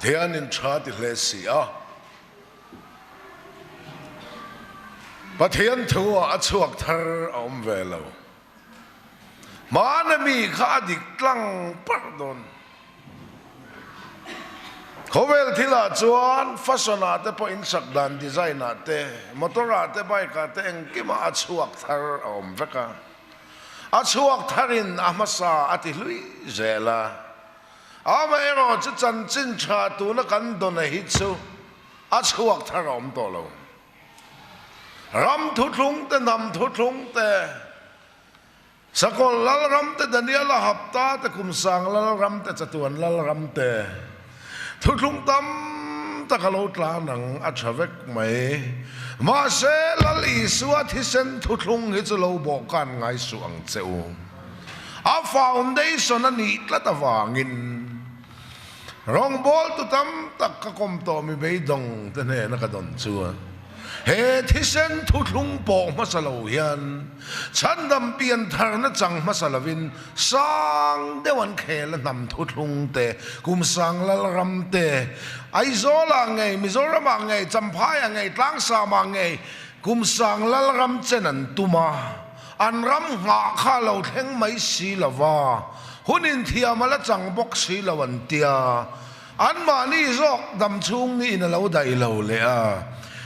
Thian in chati lesia Pathian thua achuak thar om velo Manami khadik tlang pardon Khovel thila chuan fashiona te po in sakdan designer te motora te bike te engkima achuak thar om veka Achuak tharin amasa atilui zela Amero chan chin cha tu na kan don hi chu achuak thar om to lo Ram thu thung te nam thu thung te Sakol lal ram te Daniela hapta te kumsang lal ram te chatuan lal ram te Thu thung tam ta kalo tla nang achavek mai Ma se lal isua thisen thu thung hi chu lo bo kan ngai su ang cheu A foundation ani tla ta wangin Rong bol tu tam tak ka kom to mi be dong te ne na ka don chuan He thisen thu thung po masalo hian chandam pian thar na chang masalavin sang dewan khel nam thu thung te kum sang lal ram te ai zola ngai mizoram ngai champhai ngai tlang sa ma ngai kum sang lal ram chenan tuma an ram nga kha lo theng mai si lawa hunin thia mala chang bok si lawan tia an ma ni zok dam chung ni in lo dai lo le a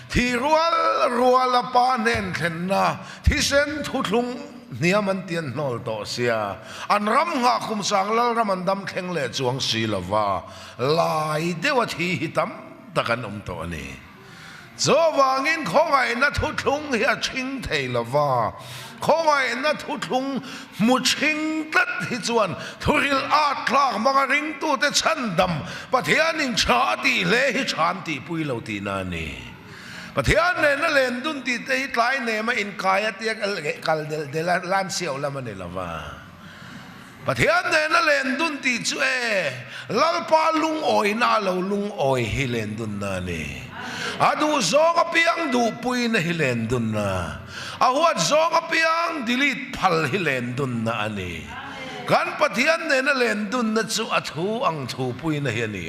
Thi rual pa nen khenna thi sen thu thung niaman tian nol to sia an ram nga khum sang lal raman dam kheng le chuang si lawa lai dewa thi hitam takan to ani zo wangin khongai na thu thung hi a ching thei lawa khongai na thu thung mu ching tat hi chuan thuril a thlak manga ring tu te chandam pathianin chati le hi chanti pui lo ti na ni Pathian ne na len dun ti te tlai ne ma in kaya tiak kal de lan siaw la man lawa Pathian ne na len dun ti chu lal pa lung oi na lo lung oi hi len dun na ni adu zo ka piang du pui na hi len dun na ahuat zo ka piang dilit phal hi len dun na ani kan Pathian ne na len dun na chu athu ang thu pui na hi ni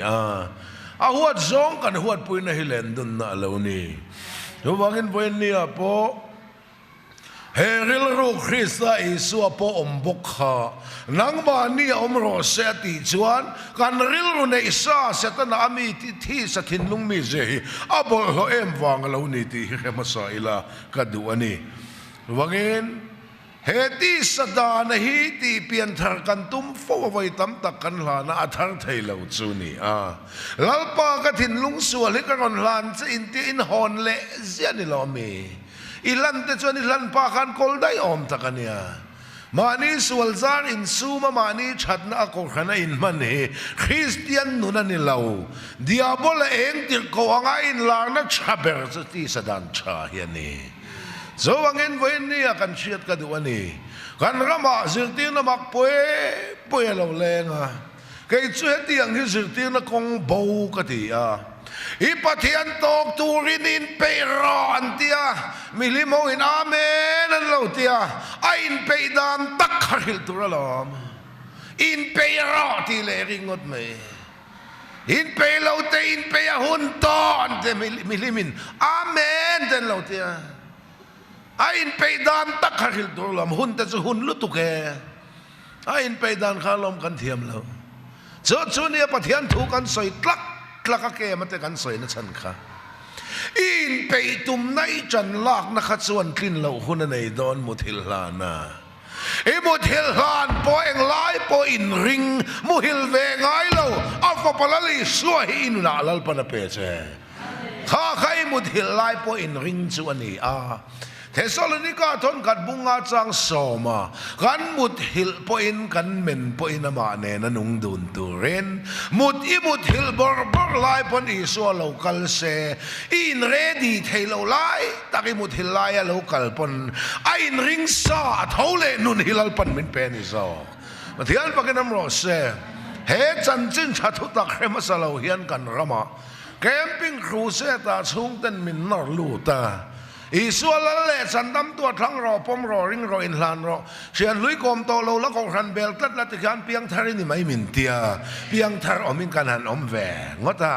Ahuat zong kan huat pui na hilen dun na alaw ni Hubangin po yun niya po Heril ru Krista Isu po ombok ha Nang ba niya omro sa ti chuan Kan ril ru na isa sa na ami ti sa tinlong mi zehi Abo ho emwang alaw ni ti hikemasa ila kaduan ni Hubangin Heti sada na hiti pian thar kan tum fo vai tam tak kan la na athar thei lo chu ni lalpa ka thin lung sual hi kan lan che in ti in hon le zia ni lo mi ilan te chuan ilan pa kan kol dai om takania mani sual zar in suma mani thatna ko khana in man he Christian nuna ni lo diabol eng ti ko anga in la na chaber ti sadan cha hiani So angin voin ni akan siat kaduan ni kan rama zirti na makpoe lo lenga kay chueti ang zirti na kong bau kati ipatian tok turin in pero antia milimo in amen an lo tia ain peidam tak haril turalam in pero ti le ringot me in pelo te in peyahun to ante milimin amen den lo tia Ain peidan tak haril tulam hun ta chu hun lutuke ain peidan khalom kan thiam lo so chunia pathian thu kan soi tlak tlak ke mate kan soi na chan kha in peitum nai chan lak na kha chuan tlin lo hun nei don muthil lana muthil han po eng lai po in ring muhil ve ngai lo afa palali suwa hi in na lal pa na pe che kha khai muthil lai po in ring chu ani Thessalonica thon kat bunga chang soma kan mut hil poin kan men poin ama ne na nung dun turen mut hil bor lai pon iso local se in ready thelo lai taki mut hil lai local pon ain ring sa thole nun hilal pan min pen iso mathian pakinam ro se he chan chin thathu tak remasalo hian kan rama camping cruise ta chung ten min nor luta อีส่วนละเละสันดำตัวทั้งรอปมรอริงรออินลานรอเชียนลุยกอมโตโลแล้วก็รันเบลตัดละติการเปียงทารินี่ไม่มินเตียเปียงทารอมินกันหันอมแหวงว่าตา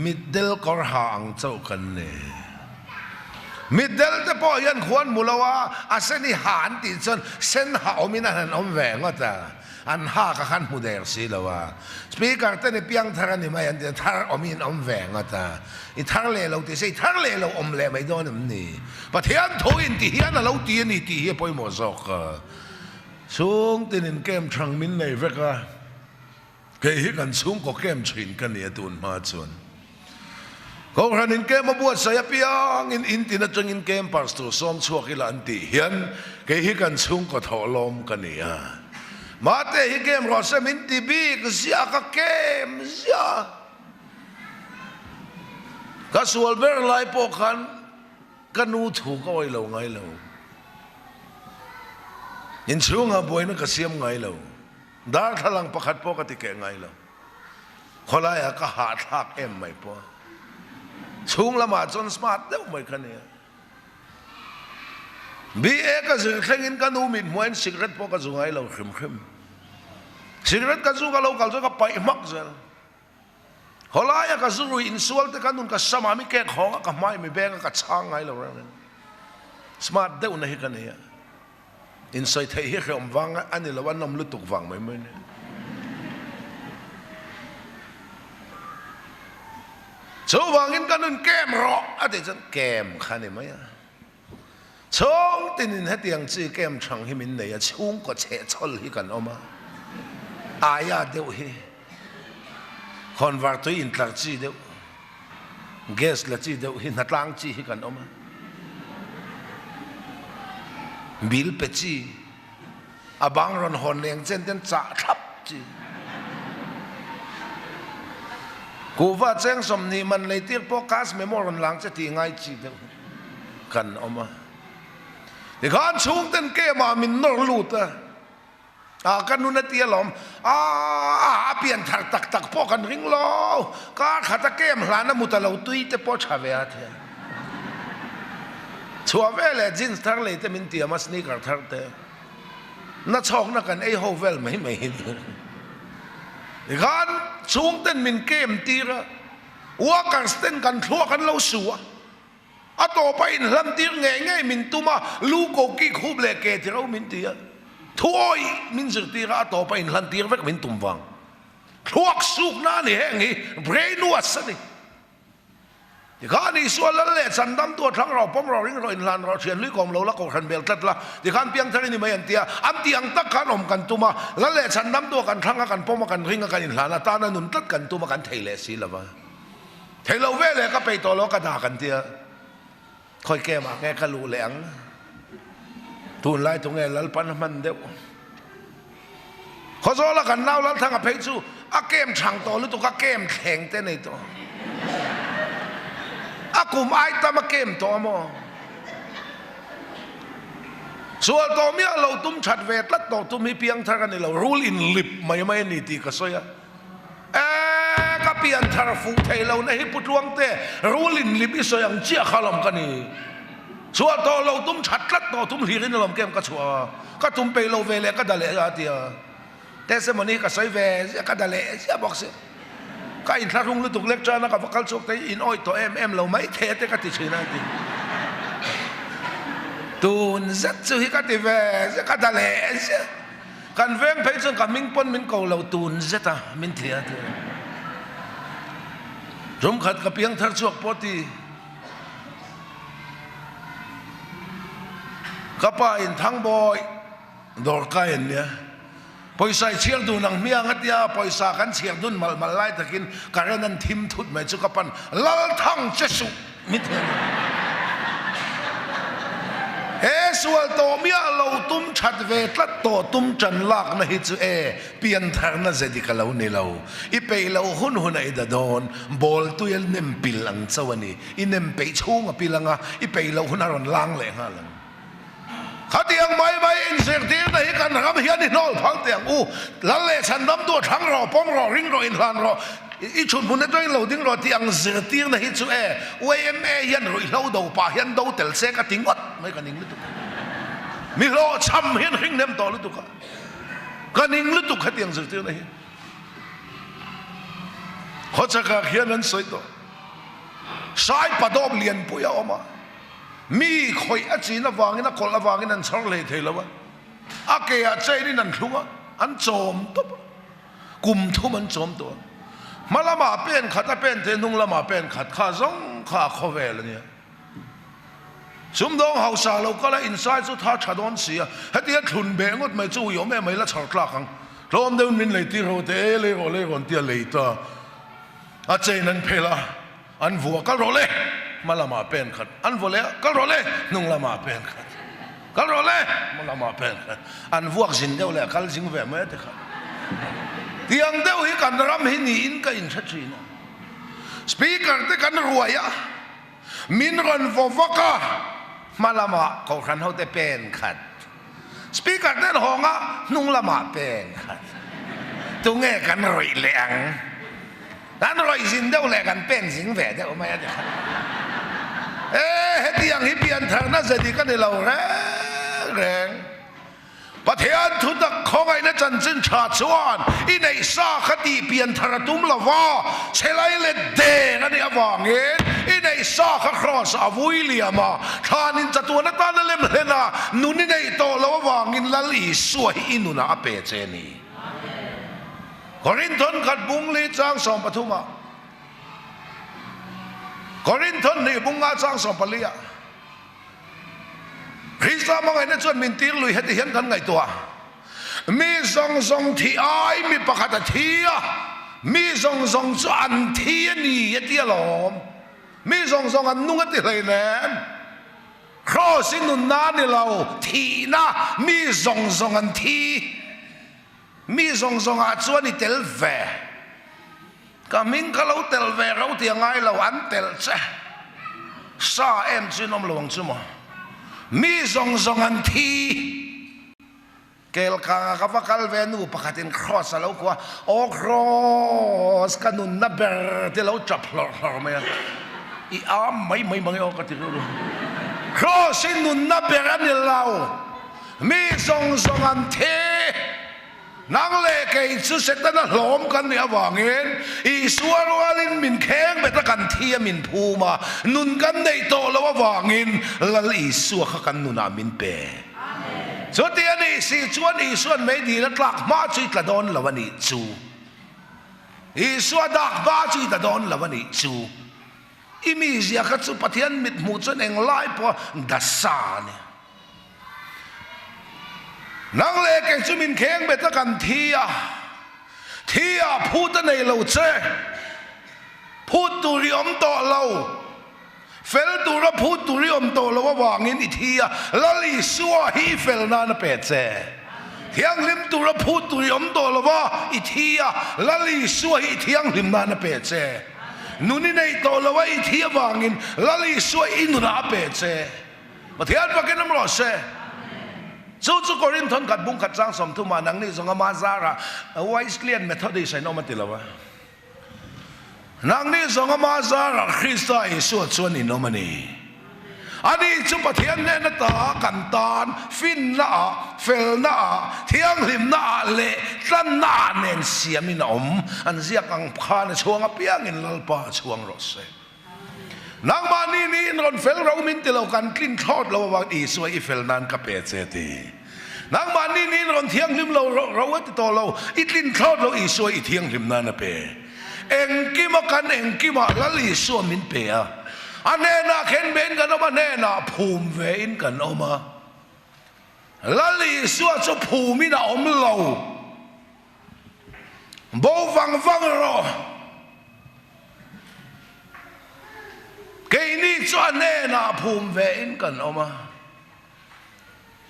มิดเดลก็ห่างเจ้ากันเนี่ยมิดเดลจะพอยันควรมูลว่าอาเซนิหานติดจนเส้นหาอมินหันอมแหวงว่าตาอันห้ากับขันมูเดลสิละว่าสปีกเกอร์เต้นเปียงทารินี่ไม่ยันเดียทารอมินอมแหวงว่าตาอีทารเลเราติดใส่ทารเลเราอมเลไม่โดนนี่ปะเทียนโถอินตีเฮียนเราตีนี่ตีเฮียปอยหมดซอกสูงตีนินเกมช่างมินในเวกะเกี่ยกันสูงก็เกมชินกันเนี่ยตุนมาจนก็รันินเกมมาบวชสายเปียงอินตินัดจงอินเกมปัสตุสอมชัวกิลันตีเฮียนเกี่ยกันสูงก็ถอลมกันเนี่ยมาเตะเกมรอสมินตีบีก็เสียก็เกมเสียก็ส่วนเวลาไล่ปกขันก็นูถูกก็ไว้เราไงเรายินสูงอ่ะบ่อยนั่นก็เสียมไงเราดาร์ทลังประคัดปกติแก่ไงเราคนละก็หาทักเอ็มไม่พอสูงละมาจนสมาร์ทเด้อไม่คันเนี่ยบีเอก็จะแข่งกินกันนูมิดมวยสิกเรตปกก็จะไงเราเข้มสิกเรตก็จะเราก็จะไปมักจะคนละก็จะรู้อินส่วนแต่กันนู่นก็สมามิแก่ของก็ไม่แบ่งก็ช่างไงเราสมาร์ทเด้อนี่กันเนี่ยอินไซต์ที่เรื่องวังอันนี้เราว่านำลุตุกวังไม่เนี่ยชาววังอินกันนู่นเกมรออะไรจันเกมขันนี่ไหมช่วงที่นี่ให้เตียงจีเกมช่างให้มินเนี่ยช่วงก็เชะชลให้กันออกมาอายาเดียวให้คนวัดตัวอินทักจีเดียวเกสละจีเดียวให้นัดล้างจีให้กันออกมาบิลเปจีอาบังรอนหอนเลี้ยงเส้นเต้นจ่าทับจีกูว่าเจ้งสมนีมันเลยที่พวกกัสไม่มอรอนหลังจะตีง่ายจีเดียวกันออกมาที่ข้านช่วงเต้นเกมามินนอร์ลูตกันนู่นเตียหลอมเปลี่ยนถักตักพวกกันริงล้อก็ขัดเกมหลานมุตะเราตุยแต่พอชาเวียเถอะชัวเวลจินส์ทั้งเลยแต่มินเตียมาสนิกร์ทั้งเตะน่าชอกนักกันไอ้โฮเวลไม่เห็นอีกการช่วงเต้นมินเกมตีระว่ากันเต้นกันทั่วกันเราสัวต่อไปลำตีง่ายมินตุมาลูกโกกี้คูบเล็กเกที่เรามินเตียทั่วมินสึกตีระต่อไปลำตีเวกมินตุมวังทั่วสุกนั่นเองนี่เบรนวัสนี่ที่ข้านี่ส่วนละเละสันดำตัวทั้งเราป้อมเราริงเราอินลานเราเชียนลุยกองเราละก็ขันเบลตัดละที่ข้าเพียงเท่านี้ไม่ยันเตียอันเตียงตักขันอมกันตัวมาละเละสันดำตัวกันทั้งกันป้อมกันริงกันอินลานตาหนุนตัดกันตัวมากันเทเลสิละวะเทเลเวลก็ไปตัวเราก็ด่ากันเตียคอยแก้มาแก้กะลูแหลงทุนไล่ตรงไงแล้วปันมันเดียวเขาโซ่ละกันเน่าแล้วทางกับเพชรสู้เกมช่างตัวหรือตัวเกมแข่งแต่ในตัวกลุ่มไอ้ตามาเกมตัวมอส่วนตัวเมียเราตุ้มชัดเวทและตัวตุ้มมีเพียงเท่ากันนี่เรารูลินลิบไม่นี่ตีก็สวยก็เปลี่ยนทาร์ฟูไทยเราในฮิปุตวงเตรูลินลิบอีสยังเชี่ยขลมกันนี่ส่วนตัวเราตุ้มชัดและตัวตุ้มฮีรินเราเกมก็ชัวก็ตุ้มไปเราเวลก็ดัลเลอาเตียแต่สมัยนี้ก็สวยเวก็ดัลเลเสียบอกเสียก็อินทรุ่งฤดูเล็กจ้านะกับพวกเขาโชคแต่อินอ้อยตัวเราไม่เทแต่ก็ติดเชื้อนั่นดิตูนจัดซื้อก็ติดเวจะก็ดัลเลเสียกันเว้งไปจนกับมิงปนมิงเกาเราตูนจัดอ่ะมินเทียเถอะรวมขัดกับเพียงทัศน์ปกติก็ไปอินทั้งบอยดอร์กายเนี่ยพอยใส่เชียงดูนังเมียงัดยาพอยสากันเชียงดุนมาไล่ตะกินการนั้นทิมทุดไม่จุกปันลัลทั้งเจสุมิเถอะส่วนตัวเมียเราตุ้มชัดเวทและตัวตุ้มจันลักนะฮิจูเปลี่ยนทางนั่นเสด็จกันเราเนี่ยเราอีเปย์เราหุ่นไอ้ดาดอนบอลตัวยันเนมปิลังเจ้าวันนี้อีเนมเปย์ช่วงปิลังอีเปย์เราหุ่นอะไรล้างเลยฮะลังเขาเตียงไม่อินเสียงเตียงไหนกันนะครับเฮียนี่น้อยพังเตียงละเละฉันน้ำตัวทั้งรอป้อมรอริงรออินทานรอ อีชุนบุญนั่นตัวเราดิ้งรอที่อังเสือตีนหิจูUAMAยันรอยเราดูป่ายันดูเตลเซกติงอดไม่กันนิ่งลุตุกมีโลช้ำเห็นหิ้งเนมต่อลุตุกกันนิ่งลุตุกขัดยังเสือตีนหิเขาจะกระเขียนนั้นสวยตัวสายปะดอบเลียนปุยออกมามีคอยอาจีนวางนะคนละวางนั่นชอบเลยเทแล้ววะอาเกียใจนี่นั่นคลัวอันโจมตัวกุมทุมันโจมตัวมาละมาเป็นขัดเป็นเทนุงละมาเป็นขัดข้าซงข้าข้าเวลเนี่ยชุมดองเฮาสาเราก็เลยอินไซด์สุดท้ายชาดอนเสียให้ที่ขลุ่นเบงดไม่จู่อยู่ไม่ละชาร์กลังรวมเดินมินเลยที่เราเตะเลยก็เลยคนที่เลยตัวอาเจนันเพลาอันวัวก็รอเลยมาละมาเป็นขัดอันวัวเลยก็รอเลยนุ่งละมาเป็นขัดก็รอเลยมาละมาเป็นขัดอันวัวสินเดียวเลยก็สิงแหวนไม่ได้ขัดที่ยังเดียวให้กันรำให้หนีอินก็อินชัดเจนสปีกเกอร์ที่กันรวยอะมินรันฟอฟักะมาละมาเขาขันเขาแต่เป็นขัดสปีกเกอร์ที่ห้องอะนุ่งละมาเป็นขัดตัวเงี้ยกันรวยแรงนั่นรอยสินเดียวแหละกันเป็นสิงแหวนเดียวไม่ได้ครับที่ยังฮิปปี้อันทางนั้นจะดีกันในเราแรงประเทศทุกของไอ้นั่นจันจินชาชวนอีในซาคดีเปลี่ยนทารุมละว่าเชลัยเลเดนั่นเองว่าเงี้ยอีในซาคครอสอวุยเลียมาทานินจัตัวนัตตาเล่มเลนะนุนในโตละว่าเงินละลีสวยอินุนะอเปเจนีกอรินทอนขัดบุงลีจางสองปฐุมกอรินทอนนี่บุงอาจางสองปลียคริสต์มาไงนั่นส่วนมินตีลุยให้ที่เห็นกันไงตัวมีสองที่ไอมีประคัตทีอ่ะมีสองอันที่นี่ยัดที่หลอมมีสองอันนุ่งที่เลยแน่ครอสินุนนานี่เราทีน่ะมีสองอันที่มีสองอาชวนนี่เตลเวก็มิงก็เราเตลเวเราที่ยังไงเราอันเตลเซซาเอ็มชินอมหลวงจุมมีสองอันที่เกลกางกับว่ากัลเวนูปะคัตินครอสเรากว่าโอครอสกันนุนนับเบอร์ที่เราจับหลอกไหมอีอ้ามไม่บังเอากันที่รู้ครอสินุนนับเบอร์นี่เรามีสองอันที่นังเล่เกย์สุดเสร็จแล้วหลอมกันเนี่ยว่าเงี้ยอีสวรวาลินมินแข็งเบตกันเทียมินภูมานุนกันในโตแล้วว่าเงี้ยแล้วอีสวขกันนุนามินเปสุดที่อันนี้สิชวนอีสวนไม่ดีแล้วหลักมาจุดละดอนละวันนี้จูอีสวดักมาจุดละดอนละวันนี้จูอีมีเสียขัดสุปฏิยันมิดมูจนเองไล่พอดัสซาเนี่ยนังเล่เก่งจุมินเข่งเบตกันเทียพูดในเราเจพูดตุริอมโตเราเฟลตุระพูดตุริอมโตเราว่าวางอินอิเทียลลิสัวฮีเฟลนานเปเจเทียงลิมตุระพูดตุริอมโตเราว่าอิเทียลลิสัวฮีเทียงลิมนานเปเจนุนี่ในโตเราว่าอิเทียวางอินลลิสัวอินุนาเปเจมาเทียนปากกันน้ำร้อนเซจู่กอรินทอนกัดบุ้งกัดจางสมทุมานังนี่สงฆ์มาซาระไวส์เลียนเมทอดิใส่นอมาติละวะนังนี่สงฆ์มาซาระคริสต์อิสุชวนอินอมานีอันนี้จุปะเทียนเนนตากันตานฟินน่าเฟลน่าเทียงลิมน่าเละตันน่าเนนเสียมินอมอันเสียกังพานช่วงอภิยังอินลลปาช่วงรถเซนังมานี่นอนเฟลเรามินติเรากันกลิ่นทอดเราว่าอีสวยอีเฟลนันกับเปเซตีนังมานี่นอนเทียงริมเราว่าติดต่อเราอีกลิ่นทอดเราอีสวยอีเทียงริมนันเปเอ็งกิมากันเอ็งกิมาละลีสวมินเปะอันเนน่าเข็นเบนกันออกมาเนน่าภูมิเวนกันออกมาละลีสวจะภูมิน่าอมเราโบฟังเราเกนี่จวนเนน่าภูมิเวนกันออกมา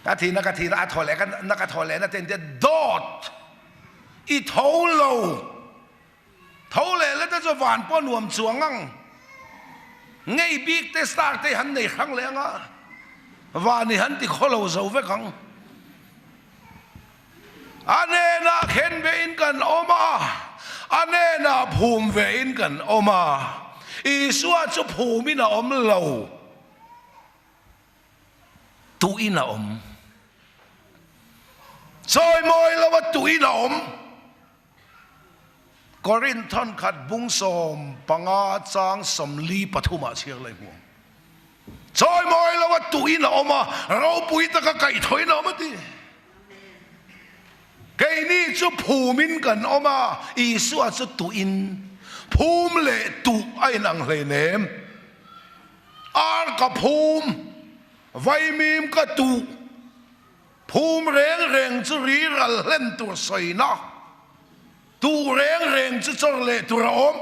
นาทีนักทีนักทอเลกันนักทอเลนั่นเป็นดอทอีเท่าเราเท่าเลยแล้วจะหวานป้อนหวมสวงงังไงบิ๊กเตสตาร์เตหันในครั้งเลยงะวานี่หันที่เขาเราเจ้าเวกังอันเนน่าเข็นเบนกันออกมา อันนี้นะภูมิเวอินกันออกมาอีสัวจะภูมินะอมเราตุอินะอมซอยมอยแล้วว่าตุอินะอมกอรินท่อนขัดบุ้งสมปังอาจางสมลีปฐุมาเชียงเลยหัวซอยมอยแล้วว่าตุอินะอมมาเราปุยตะกะไก่ถอยนะมาดิไก่นี่จะภูมินกันออกมาอีสัวจะตุอินภูมิเละตุไอ้นางเลยเนมอารกับภูมิไวมีมกับตุภูมิเร่งเร่งจะรีรัลเล่นตัวใส่นะตูเร่งเร่งจะจรเละตัวอม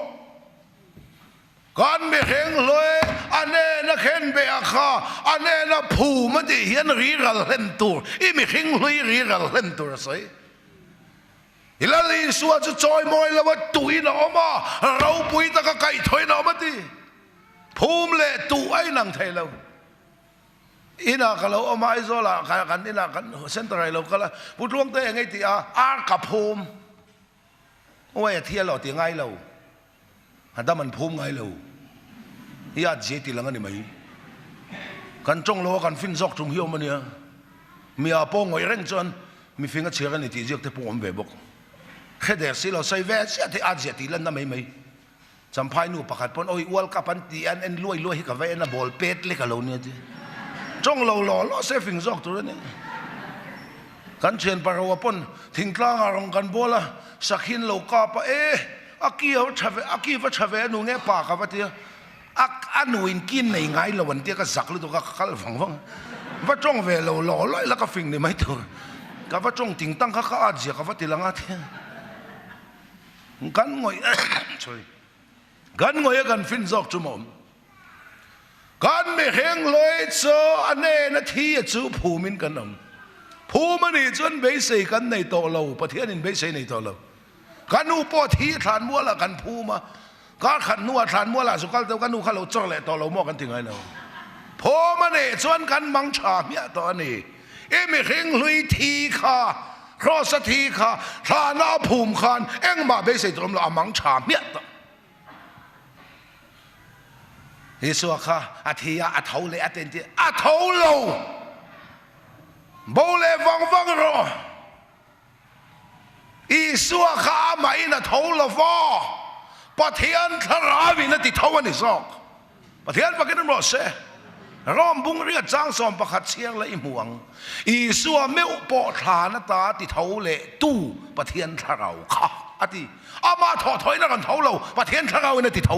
การไม่เร่งเลยอันนี้นะเข็นเบียข้าอันนี้นะภูมิมันจะเห็นรีรัลเล่นตัวอีไม่เร่งเลยรีรัลเล่นตัวใส่อีลลีสัวจะจอยมอยแล้วว่าตุยนะออกมาเราปุยตะกะไก่ถอยนะมาดิภูมิเละตุไอ้นางไทยเราอินาก็เราเอามาไอ้โซล่ะกันอินากันเส้นตรายเราก็ละพูดล่วงเตะยังไงที่อากับภูมิโอ้ยเที่ยวเราที่ไงเราฮันดามันภูมิไงเรายาเจติลังนี่ไหมกันจงโลกันฟินซอกจุงเหี่ยวมันเนี่ยมีอาโป้งไว้เร่งจนมีฟิงก็เชื่อกันในที่เจ้าที่พวกผมเว็บบอกแค่เด็กสิเราใส่แว่เสียที่อาเจติลันนั่นไหมจำพายนู่นประกาศปนโอ้ยวัลกับปันตีอันรวยให้กับแว่น่ะบอลเป็ดเล็กกับเราเนี่ยจีจงเราหล่อเซฟิงซอกตัวนี้กันเชียนปาราวปนทิ้งกลางอารมณ์กันโบละสักหินเรากาปะอากีวัชเวอากีวัชเวนูเงี้ยปากกับว่าเดียอันนูอินกินในไงเราวันเดียก็สักหรือตัวก็ขัลฟังว่าจงเวเราหล่อเลยแล้วก็ฟิงนี่ไม่ตัวกับว่าจงทิ้งตั้งข้าอาเจียกับว่าตีลังอาเทียกันงอยช่วยกันงอยกันฟินซอกจุ่มกันไม่เฮงเลยเจออันนี้นาทีจูภูมิกันนำภูมินี่จนเบสกันในตัวเราประเทศนี้เบสในตัวเรากันนูปอทีฐานมัวละกันภูมิก็ขันนัวฐานมัวละสุกัลเตกันนูข้าเราจ้องแหละตัวเราหม้อกันถึงไงเราภูมินี่จนกันมังชาเมียตอนนี้ไม่เฮงเลยทีข้าครอสทีข้าฐานะภูมิขันเอ็งมาเบสตัวเรามังชาเมียตฮิสัวข้าอาทิยาอาเท่าเลยอาเต็นที่อาเท่าโลโบเลวังรอฮิสัวข้าไม่น่ะเท่าละฟ้าปะเทียนทราวินติเท่าวันนี้ซอกปะเทียนปะกินรอเสร้อมบุ้งเรียจ้างสอมประคัดเชียงและอิมหวงฮิสัวเมื่อปอฐานตาติเท่าเละตู้ปะเทียนทราข้าอาทิอามาถอดถอยนักันเท่าเราปะเทียนทราวินติเท่า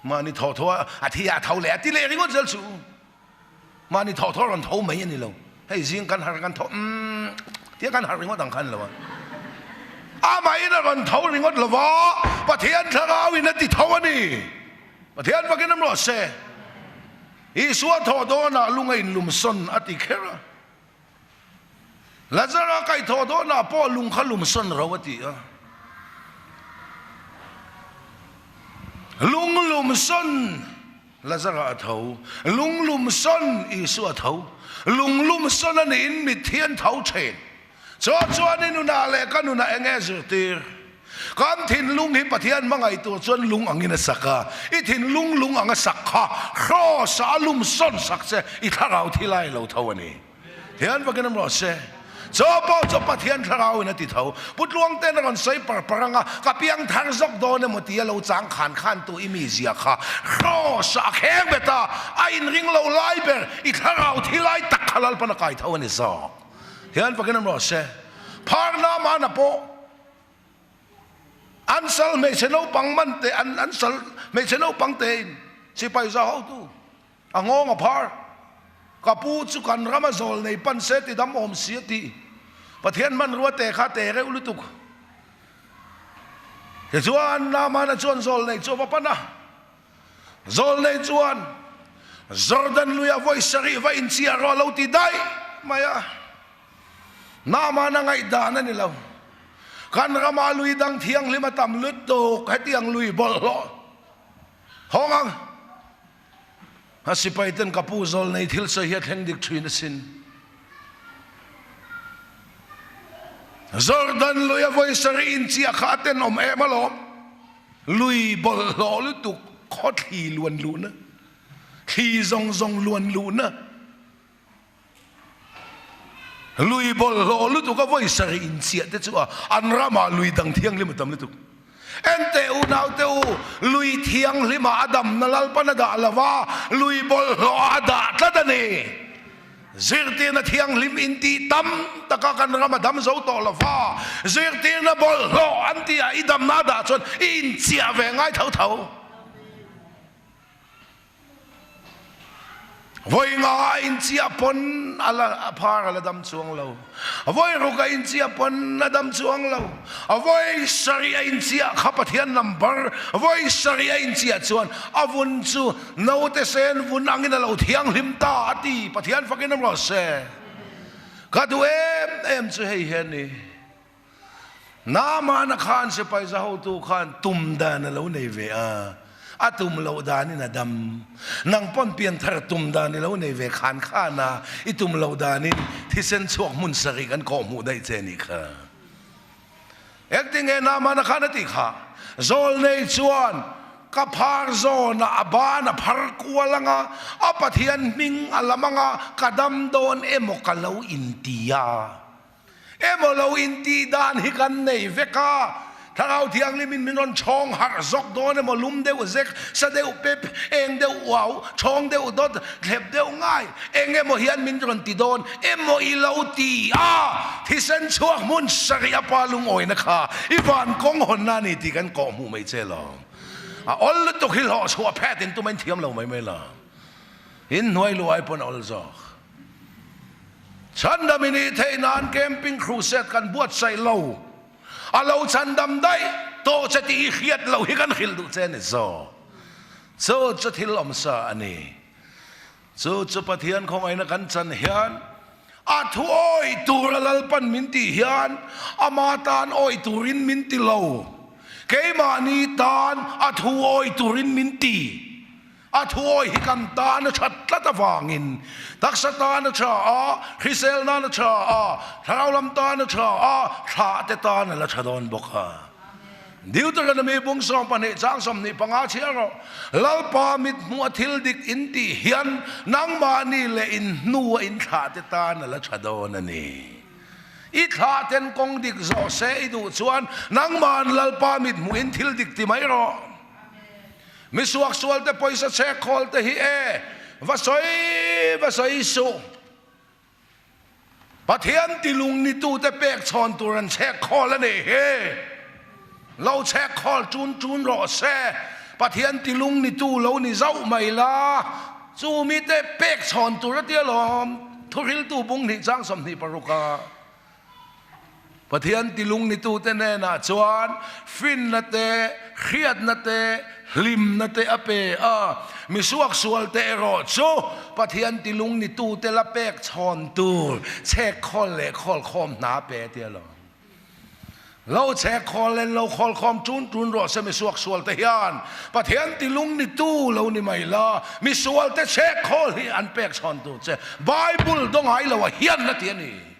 มานี่ทอทัวอาทิยาเท่าแหล่ที่เลี้ยงก็เจอสูมานี่ทอทัวรันเท่าไม่ยันนี่เราให้สิ่งกันหากันเท่าที่กันหาริงก็ต่างกันแล้ววะอาไม่นะรันเท่าริงก็ละวะปะเทียนทราวินติเท่านี่ปะเทียนว่ากินน้ำร้อนเสอีสัวทอดอนะลุงไอ้ลุมซนอติเคระแล้วจะรักไอ้ทอดอนะพ่อลุงขลุมซนเราวติลุงลุมซนละจะระเท่าลุงลุมซนอีสัวเท่าลุงลุมซนนั่นอินมิเทียนเท่าเชนจวนนี่นุนาเล็กนุนาเองเอสตีร์การทินลุงหิปะเทียนมังไอตัวจนลุงอังอินสักกะอีทินลุงอังสักกะครอสาลุมซนสักเสอีท่าเราที่ไล่เราเท่านี้เทียนว่ากันน้ำร้อนเสจบจบปะเทียนทราวนะติเท่าพุทธลวงเต้นกันใส่ปรังกับยังทางซอกโดนมติเราจางขันตัวอิมิเซียค่ะครอสแข็งเบต้าไอ้ริงเราไล่เบอร์อีทราวที่ไล่ตักขลัลปนักไก่เท่านี้ซอกเฮียนฟังกันน้ำร้อนเสพาร์นามานะโปอันสัลไม่ใช่เราปังมันเตอันสัลไม่ใช่เราปังเตนสิไปซะเอาตู้อ่ะงงอ่ะพาร์กับผู้จุกันรามาโซลในปันเสติดำอมเสียทีประเทศมันรัวแต่ข้าแต่เร็วลุตุกแต่ชวนนามานะชวนโซลในชวนปะนะโซลในชวนจอร์แดนลุยาไว้สรีไว้อินเซียรอเราติได้มายานามานะไงดานั่นนี่เรากันรามาลุยดังเทียงลิมาตำลุดโตให้เทียงลุยบอลล้อห้องฮัสิไปเต้นกับผู้โซลในทิลเสียแห่งดิกทรีนสิน Jordan luya voi sari in chia khaten om e malom lui bol lo lu tu khot hi luan lu na khi zong zong luan lu na lui bol lo lu tu ka voi sari in chia te chu an rama lui dang thiang lim tam lu tu ente u nau te u lui thiang lima adam nalal panada lawa lui bol lo ada tladani zirti na thiang lim inti tam takakan ramadam zo to lawa zirti na bol lo anti a idam nada chon in chia ve ngai thau thau voi nga in chia pon ala apar ala dam chuang lo voi roka in chia pon adam chuang lo voi sharia in chia khapathian number voi sharia in chia chuan avun chu no te sen vun angin lo thiang lim ta ati pathian fakin ro se ka du em chu hei hen ni na ma na khan se pai za ho tu khan tum da na lo nei ve a atum lo da ni na dam nang pon pian thar tum da ni lo nei ve khan kha na itum lo da ni thi sen chuak mun sari kan ko mu dai che ni kha ek ting e na ma na khan ti kha zol nei chuan ka phar zo na abana phar kualanga apathian ming alamanga kadam don emokalo intia emolo inti dan hi kan nei ve ka thangau thiang limin minon chong har zok don mo lum deu zek sa deu pep eng deu wow chong deu dot lep deu ngai eng emo hian min ron ti don emo ilo ti thi sen chuak mun saria palung oi na kha iwan kong hon na ni ti kan ko mu mai che lo ol to hil ho chua phet in tu men thiam lo mai mai la in noi lo ai pon ol zok chanda mini theinan camping cruise kan buat sai lo alo chandam dai to chati khiat lo hi kan khil du chen zo so chathil om sa ani so chapathian khong aina kan chan hian a thu oi turalal pan minti hian amatan oi turin minti lo keimani tan a thu oi turin minti a thu oi hi kan tan chat tlata wangin taksata na cha a khisel na cha a tharaulam ta na cha a tha te ta na la chadon bokha diu ta kan me bung som pan he chang som ni panga chiaro lalpa mit mu athil dik inti hian nang ma ni le in nu in tha te ta na la chadon ani i tha ten kong dik zo se du chuan nang man lalpa mit mu in thil dik ti mai ro mi suak sual te poisa che khol te hi e vasoi su pathian tilung ni tu te pek chon turan che khol ani he lo che khol chun ro se pathian tilung ni tu lo ni zau mai la chu mi te pek chon tur ti lom thuril tu bung ni chang som ni paruka pathian tilung ni tu te ne na chuan fin na te khiat na te lim na te ape mi suak sual te ero chu pathian tilung ni tu te la pek chon tur che khol le khol khom na pe te lo lo che khol len lo khol khom chun ro se mi suak sual te hian pathian tilung ni tu lo ni mai la mi sual te che khol hi an pek chon tu che bible dong ai lo hian na ti ni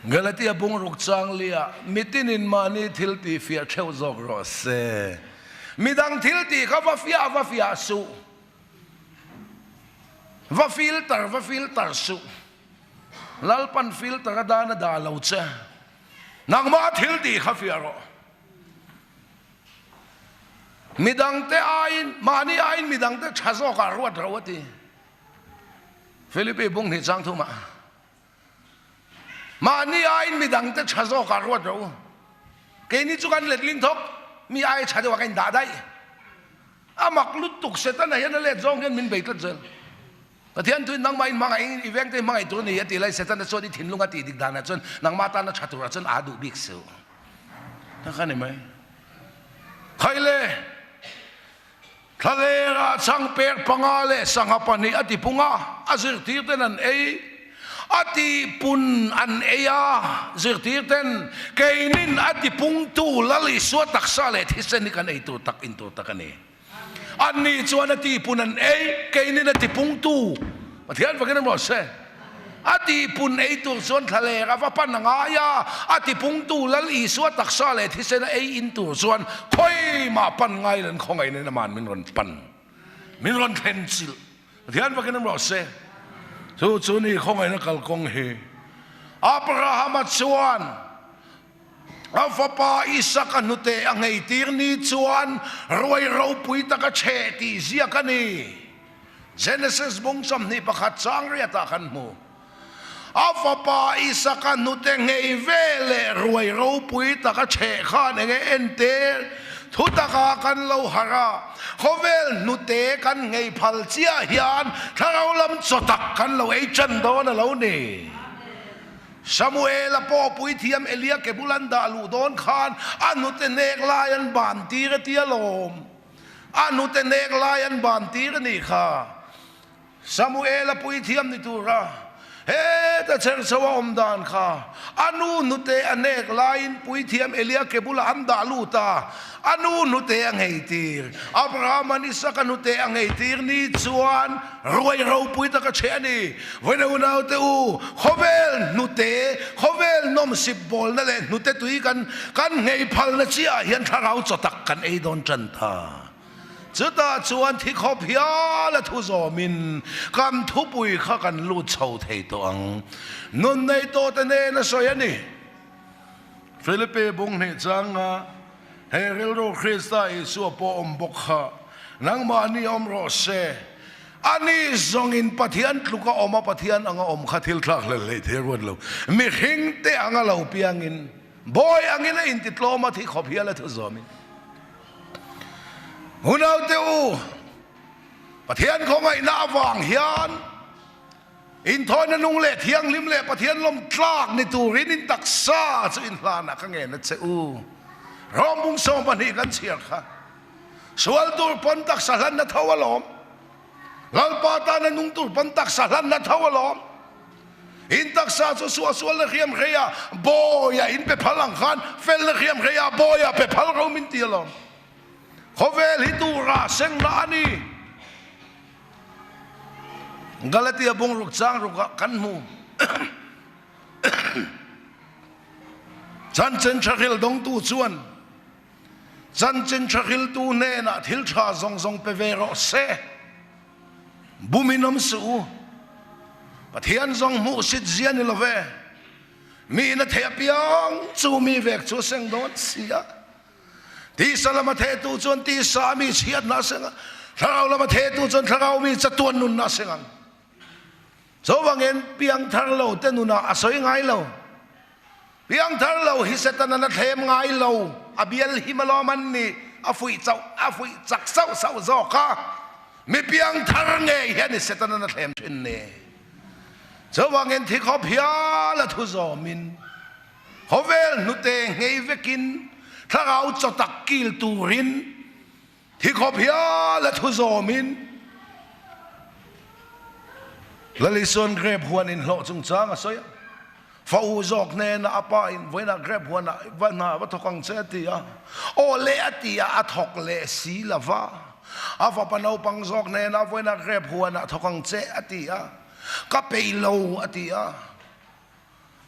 Galatia bung ruk chang lia mitin in mani thilti fia theu zok ro se midang thilti kha va fia su va filter su lalpan filter da na da lo che nang ma thilti kha fia ro midang te ain mani ain midang te chazo ka ruat rawati Philippe bung ni chang thu ma mani ain midang te chazo ka ruat ro ke ni chu kan let ling thok mi ai chazo ka in da dai amak lut tuk se ta na hian le zong hian min be tlat zel pathian tu nang mai mangai event te mangai tu ni ati lai se ta na so di thin lunga ti dik dana chon nang mata na chatura chon adu bik su ta khan mai khaile thalera chang per pangale sangapani ati punga azir tir tenan ei ati pun an eya zirtir ten kainin ati pung tu lali suat taksa le thisen ni kan ei tu tak in tu takani ani chuan ati pun an ei kainin ati pung tu pathian fakin mo se ati pun ei tur suan thale ka va pan nga ya ati pung tu lal i suat taksa le thi sena ei in tur suan khoi ma pan ngai len khongai ne man min ron pan min ron khensil thian va kenam ro se chu chu ni khongai na kal kong he Abraham chuan Afapa Isaac anute angai tir ni chuan roi ro pui taka che ti zia kani Genesis bong sam ni pakhat chang ria ta kan mu Afapa Isaac anute ngei vele roi ro pui taka che khan nge ente thu taka kan lo hara khovel nute kan ngei phal chia hian tharau lam chotak kan lo ei chan do na lo ni Samuel apo pui thiam Elia ke bulanda lu don khan anu te nek layan ban ti re tialom anu te nek layan ban ti re ni kha Samuel apui thiam ni tura he ta cher sawa dan kha anu nute anek lain pui thiam Elia ke bulanda lu ta anu nute ang heitir Abraham ani saka nute ang heitir ni chuan roi ro pui ta ka cheni when una te u khovel nute khovel nom sip bol na le nute tui kan ngei phal na chia hian tharau chotak kan ei don chan tha chuta chuan thi khopia la thu zo min kam thu pui kha kan lu chho thei to ang nun nei to te ne na so yani Philippe bung ne changa Heril ro Krista Isu po ombok kha nang ma ni om ro se ani zongin pathian tluka oma pathian anga om khathil thlak le therwon lo mi hing te anga lo piangin boy angina in titloma thi khopia la thu zo min Hunau te u pathian khongai na awang hian in thoi na nung le thiang lim le pathian lom tlak ni turin in taksa chu in hlana ka nge na che u rombung so mani kan chiar kha sual tur pon taksa hlan na thawalom lalpa ta na nung tur pon taksa hlan na thawalom in taksa chu sual le khiam khaya boya in pe phalang khan fel le khiam khaya boya pe phal ro min tialom khovel hitura seng na ani Galatia bong ruk chang ruk kan mu chan chen chakhil dong tu chuan chan chen chakhil tu ne na thil tha zong zong pe ve ro se buminom su pathian zong mu sit zian ni love mi na the piang chu mi vek chu seng don sia ti salama the tu chuan ti sa mi chiat na senga tharau lama the tu chuan tharau mi chatuan nun na senga so wangen piang thar lo te nu na asoi ngai lo piang thar lo hi setana na them ngai lo abial himalo man ni afui chak sau zo ka mi piang thar nge hian ni setana na them thin ne so wangen thi khop hia la thu zo min hovel nu te ngei vekin tharau chotak kil turin thi khop hia la thu zo min Lalison grab huan in lo chung chang asoya fa u zok ne na apa in voina grab huan na va thokang che ti a o le atia a thok le si lava afa panau pang zok ne na voina grab huan na thokang che atia ka peilo atia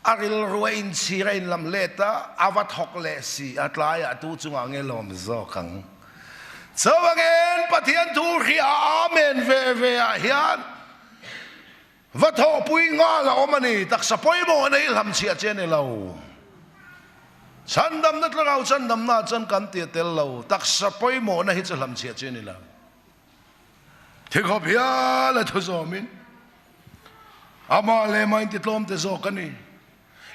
aril ruin sirein lam leta ava thok le si atlaya tu chunga nge lom zokang sawangen pathian tu ri amen ve hian Vắt họ bùi ngã là ôm anh tắc sa bùi mò này làm chia trên này lâu chân đâm đất lâu chân đâm na chân cắn tiệt tel lâu tắc sa bùi mò này chỉ làm chia trên này lâu thì có bia là thôi rồi mình ama lệ mai tiệt lom tiệt rồi cái này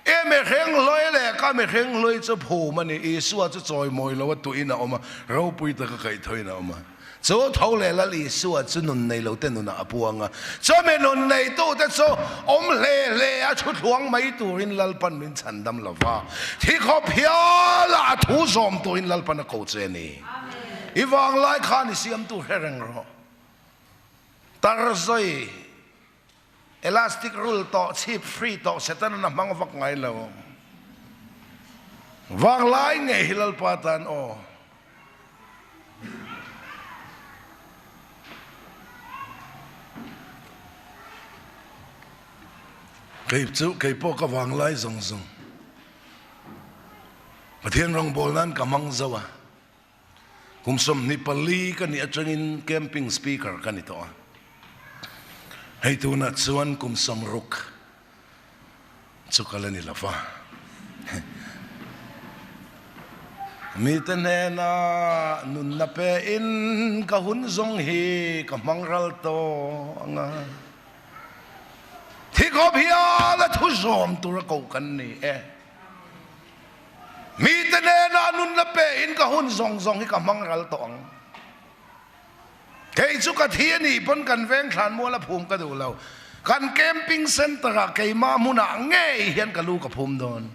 em mẹ khen lôi lệ cả mẹ khen lôi cho phù mà này Isu cho trôi mồi lâu tụi nó mà rau bùi tắc cái thôi nó mà chỗ thâu lệ là Isu cho nôn này lâu tên nôn à buông à cho mẹ nôn này tôi đã cho lệ à chút hoang mấy tụi in lal pan min chân đâm là va thì có phía là thu zom tụi in lal pan câu chuyện này Ivang lại khăn siam tụi hereng rồi tar rồi elastic rule to chip free to setan na mang vak ngai lâu vang lại nghe hilal patan o kay po kawang lai zong zong pathian rong bol nan kamang zawa kumsom ni pali kan ni atangin camping speaker kan ito hay tuna tsuan kumsom ruk tsukala nila fa miten na nun na pe in kahun zong hi kamangral to anga thi ko phia la thu zom tu ra ko kan ni miten na nun na pe in kahun zong zong hi kamangral to ang kay chu ka thi ni pon kan veng thlan mo la phum ka du lo kan camping center kay ma muna nge hian ka lu ka phum don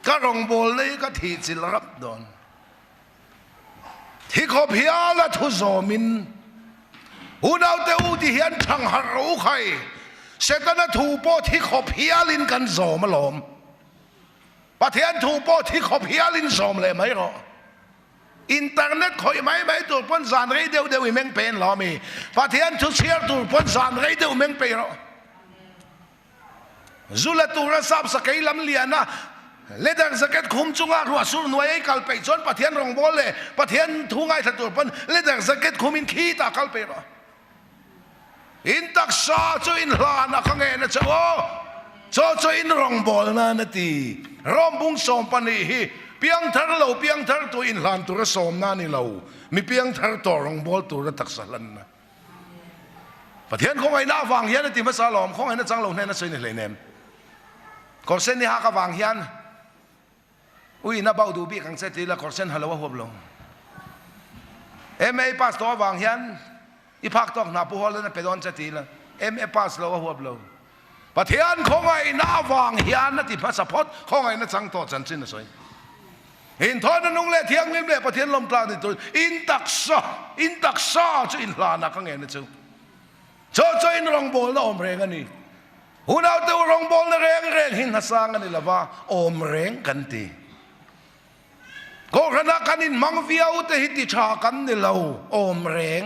ka rong bol nei ka thi chil rap donที่ขบเฮียละทุโซมินอุณเอาเตอุที่เฮียนทางหารู้ใครเสกนะถูโปที่ขบเฮียลินกันโซมาหลอมปะเทียนถูโปที่ขบเฮียลินโซมเลยไหมหรออินเทอร์เน็ตคอยไหมตัวปนสานไรเดียวอีเมงเป็นหรอมีปะเทียนทุเชียร์ตัวปนสานไรเดียวเมงเป็นหรอจุลตุระซับสกัยลำเลียนะเลดังสกัดคุมจุงอาหัวสุรนวยกัลไปจนปะเทียนรองบอลเลยปะเทียนทุ่งไอ้สัตว์ปนเลดังสกัดคุมินขี้ตากัลไปหรออินตักซาจูอินลานะข้างเงินนะเจ้าจูอินรองบอลนะนาทีรอมบุ้งสมปนีฮีเปียงทาร์เราเปียงทาร์ตัวอินลานตัวระสมนานี่เรามีเปียงทาร์ตัวรองบอลตัวระตักสลันนะปะเทียนของไอ้หน้าวังเฮียนที่มาสลอมของไอ้หน้าจังเราเนี่ยนะส่วนนี่เลยเนี่ยก่อนเส้นนี้หากวังเฮียนอุ้ยน่าเบาดูบีกังเสตีละคอร์เซนฮัลโหลหัวบลงMA พาสตัววางเฮียนอีพักต้องนับหัวเลยนะไปโดนเสตีละMA พาสเราหัวบลงประเทศของไอ้น่าวางเฮียนนั่นที่พาสปอร์ตของไอ้นั่นจังตัวจันทร์นะสวยอินทอนนุ่งเล่เทียงเล่ประเทศลมกลางนี่ตัวอินตักซาจะอินลานะข้างเงินนะจูอินรองบอลนะอมเรงกันนี่หุ่นเอาตัวรองบอลนะเรงหินหัสางกันนี่ละว่าอมเรงกันทีก็ขณะกันอินมังวิวแต่หิติชากันนี่เราอมเรง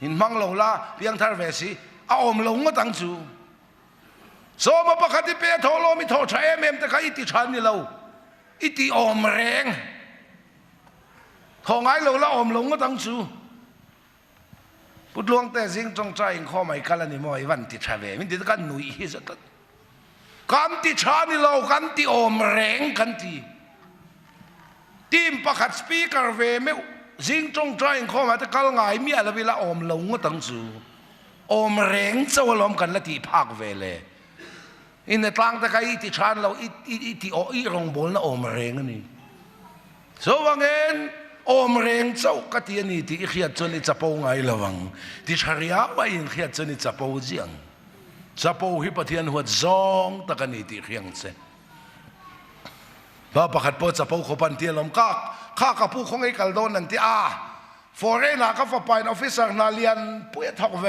อินมังเราละเพียงทาร์เวสีเอาอมลงก็ตั้งจูโซมาปะคัติเปียโทโลมิโทใช้แต่ก็อิติชานี่เราอิติอมเรงของไอ้เราละอมลงก็ตั้งจูพุทธหลวงแต่สิ่งจงใจข้อหมายกันนี่มอยวันติชาเวมินติดกันหนุ่ยฮิสักกันติชานี่เรากันติอมเรงกันติทีมประคัดสปีกเกอร์เวไม่สิ่งจงใจข้อหมายแต่กัลไงมีอะไรเวลาอมลงก็ตั้งจูอมเรงเจ้าล้อมกันละที่ภาคเวเลยอินในทางแต่ก็อิติชานเราอิติอีรองบอลนะอมเรงนี่สว่างเงินอมเรงเจ้ากติยนี่ที่เขียนจนอิจะปูไงระวังที่ชริยาว่าอินเขียนจนอิจะปูเจียงจะปูฮิปเทียนหัวจองตะกันนี่ที่เขียนเสบ้าประคัดโปจะปูขบันเทียนลมข้ากับผู้ของไอ้กัลโดนนั่นที่ฟอเรน่ากับฝ่ายออฟฟิศนาเลียนผู้ทักเว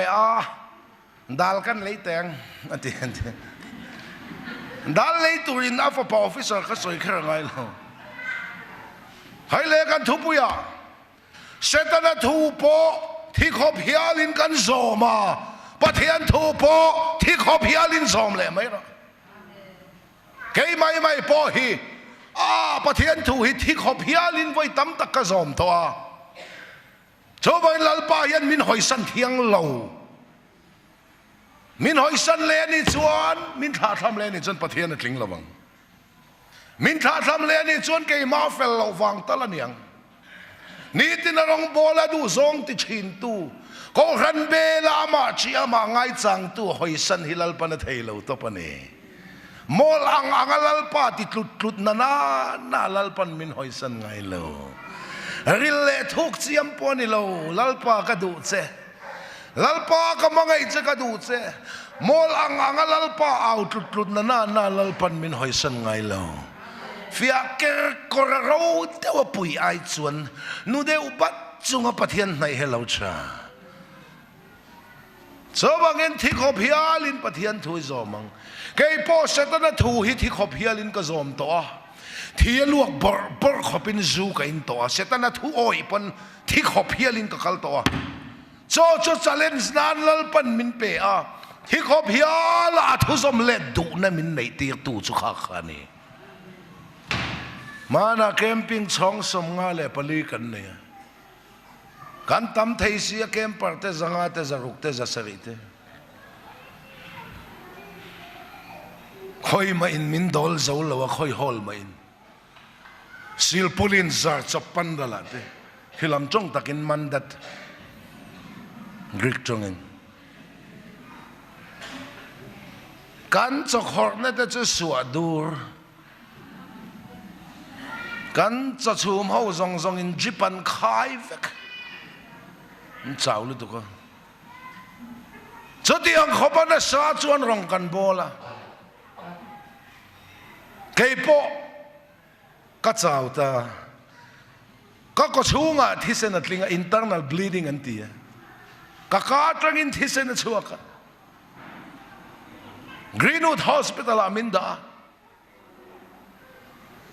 ดัลกันเลยแต่งอันที่ดัลเลยตุรินฝ่ายออฟฟิศก็สวยแค่ไงเราให้เล่กันทุบปุยะเสตนาทุบโปที่ขบเฮียลินกันโซมาปะเทียนทุบโปที่ขบเฮียลินโซมเลยไหมล่ะเกยไม่พอฮีปะเทียนทุหิที่ขบเฮียลินไว้ตั้มตะกะโซมตัวชาวบ้านลัลปายันมินหอยสันเทียงเหลามินหอยสันเลนี่จวนมินท่าทำเลนี่จนปะเทียนนั่งลิงระวังมินท่าทำเลนี่จวนเกยมาเฟลเราฟังตะละเนียงนี่ที่นรองโบลาดูซงติชินตูก็รันเบลามาเชียมาไงจังตูหอยสันฮิลัลปนเทยเราตัวปนเอมอลอังลัลปาติตลุดนาลัลปันมินหอยสันไงเราริเลทุกเสียมปนิเราลัลปากระดูเซลัลปากมังไงจะกระดูเซมอลอังลัลปาเอาตลุดนาลัลปันมินหอยสันไงเราฟิอาเกอร์กระโรเดวปุยไอจวนนูเดวบัดจุงปะเทียนในเฮลาชาสว่างเงินที่ขบเฮียลินปะเทียนถุยจอมังเกยโปเสตนะถุยที่ขบเฮียลินก็จอมตัวที่ลวกบอร์ขบินจูกันตัวเสตนะถุยโอยปนที่ขบเฮียลินก็คัลตัวโจจะเลนส์นานลัลปันมินเปะ ที่ขบเฮียละทุสมเล็ดดูนั่นมินในตีตูสุขาขานี่มานาแคมปิ้งช่องสมงาเลปลีกันเนี่ยกันตำไทยเสียแคมป์เตจังอาเตจารุกเตจาสริเตคอยมาอินมินดอลเจ้าละว่าคอยฮอลมาอินซิลปูลินซาร์จับปันดาลาเตฮิลำจงตักินมันดัดกรีกจงเองกันจะขอเนี่ยจะสวดดูกันจะชูมเขาซองอินจีปันคายเวกมันเจ้าเลยทุกคนจะที่ยังเขาเป็นสาจวนรองกันโบล่ะเกี่ยปก็เจ้าตาก็ชูงอ่ะที่เส้นนั่นลิง internal bleeding อันที่ก็ขาดรังอินที่เส้นชัวกันGreenwood Hospital aminda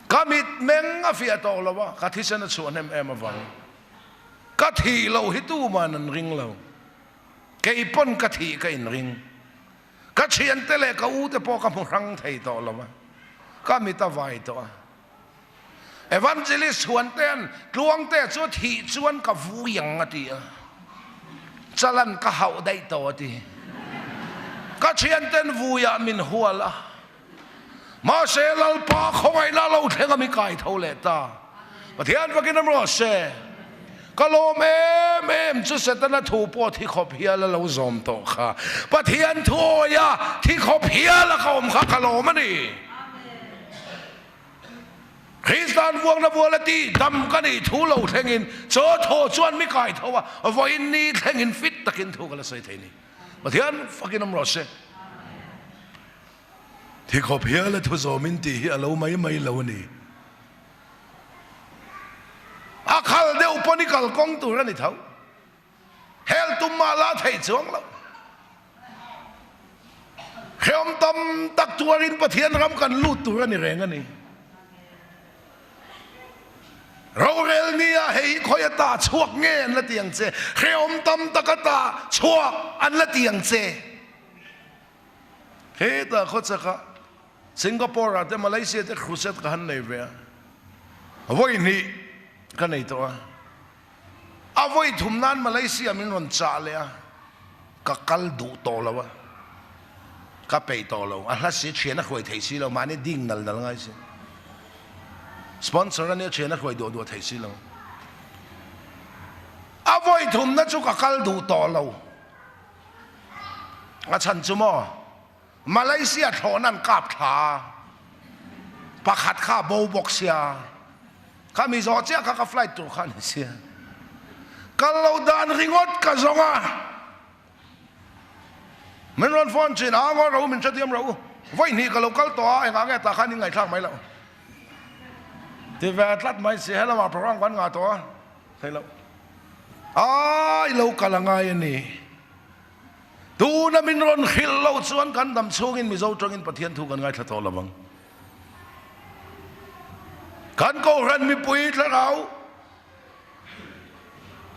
kamit menga fiato lawa kathisen at suan em avang kathi lo hitu manan ring lo kaipon kathi ka in ring kachian tele ka ute po ka murang thai to lawa kamita vai to evangelist huan ten luang te chu thi chuan ka vu yang ati chalan ka hau dai to atiก็เชียนเต้นวูยามินหัวละมาเซลลปาคงไอ้น่าเราเทงมีไก่เท่าเลต้าปะเทียนว่ากินน้ำร้อนเซก็โลเมจุดเสตนะถูปอที่ขบเพียแล้วเราจอมโตค่ะปะเทียนทัวยาที่ขบเพียแล้วเขาอมข้ากะโลมันนี่คริสตานวงนะวัวละตีดำกันนี่ทูเราเทงินโจโทชวนมีไก่เท่าว่าวันนี้เทงินฟิตตะกินถูกกันละใส่เทนี่ปะเทียนฟักกินน้ำร้อนเสที่ขบเพียแล้วทุกโซมินตีเราไม่เรานี่อาคาลเดียวปนิกัลกงตัวนี่เท่าเฮลตุมาลาไทยจวงเราเขียมตำตักตัวรินปะเทียนรำกันลูดตัวนี่แรงกันนี่เราเรลนี่เฮ้ยคอยตาชวกเงี้ยละเตียงเจเขียมตำตะกตาชวกอันละเตียงเจเฮ้ยแต่เขาจะก็สิงคโปร์แต่มาเลเซียแต่ครูเซตกันในเวียวันนี้กันในตัวเอาไว้ทุ่มนั้นมาเลเซียมันวันจ่าเลยก็กัลดูโตแล้ววะก็ไปโตแล้วอันนั้นเสียเชียนนักหวยไทยสิเรามาเนี่ยดิ่งนั่นไงสิสปอนเซอร์เนี่ยเชียนนักหวยดูไทยสิเราเอาไว้ทุ่มนั้นจุกกัลดูโตแล้วอาฉันจุโมมาเลเซียถอนั่นกาบขาปักหัดข้าโบบ็อกเซียข้ามีจอเจ้าข้าฟลายตัวข้านี่เสียกัลเราดานริงอดกะจงอ่ะมันร้อนฟ้อนจีนอ่ะงอเรามันจะเตรียมเราไว้นี่กัลเรากัลตัวไอ้งาแกตาข้านี่ไงทางไหมเราที่แวดลัดไม่เสียแล้วมาพร้อมกันงาตัวใช่แล้วเรากัลงายนี่ดูนะมินรอนขิลเราชวนกันดำช่วงอินมิโซจงอินปะเทียนถูกกันไงทัดทอละบังกันก็รันมีปุยแล้วเรา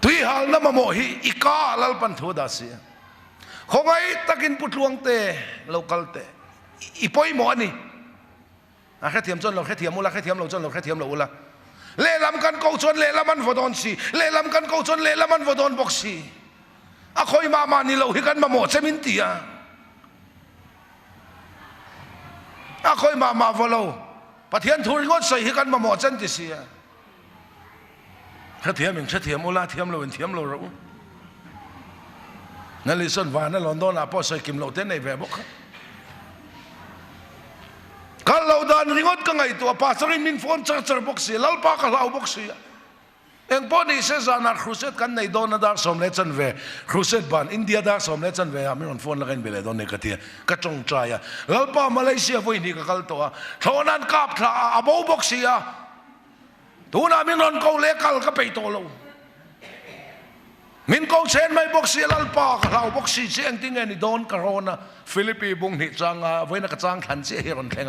ทุยหัลน้ำมาโมหิอีกาลัลปันทัวดาเสียคงไงตะกินปุตลวงเตะเรากัลเตะอีปอยหมอนี่แค่เทียมจนเราแค่เทียมมุละแค่เทียมเราจนเราแค่เทียมเราอุละเล่ลำกันเกาจนเล่ลำมันฟอดอนซีเล่ลำกันเกาจนเล่ลำมันฟอดอนบ็อกซีอะคอยมานี่เราหิกันมาหมดเซมินตีอะคอยมาฟอเราปะเทียนทูริงดใส่หิกันมาหมดจันติเสียแค่เทียมอย่างแค่เทียมอุละเทียมเราเป็นเทียมเรานั่นลิสันวานั่นลอนดอนอะพอใส่กิมเราเต้นในแบบบอกก็เราดานริงดก็ไงตัวป้าสริมินฟอนเจอบ็อกซีลัลปากเราบ็อกซีเองพอนี่เซซานาครูเซตกันในโดนดาร์สมเลจันเวครูเซตบานอินเดียดาร์สมเลจันเวไม่รอนฟอนละกันเบลโดนในกระเทียกระจงใจแล้วป้ามาเลเซียวันนี้ก็กัลตัวเท่านั้นกับท่าอาบูบ็อกซีตัวนั้นไม่รอนเขาเล็กกัลก็ไปโตโลมินเขาเชนไม่บ็อกซีลัลปากเราบ็อกซีเสียงที่เงินโดนกระโรนะฟิลิปปีบุงหิจังเว้นกระจังขันเสียเฮรอนแข่ง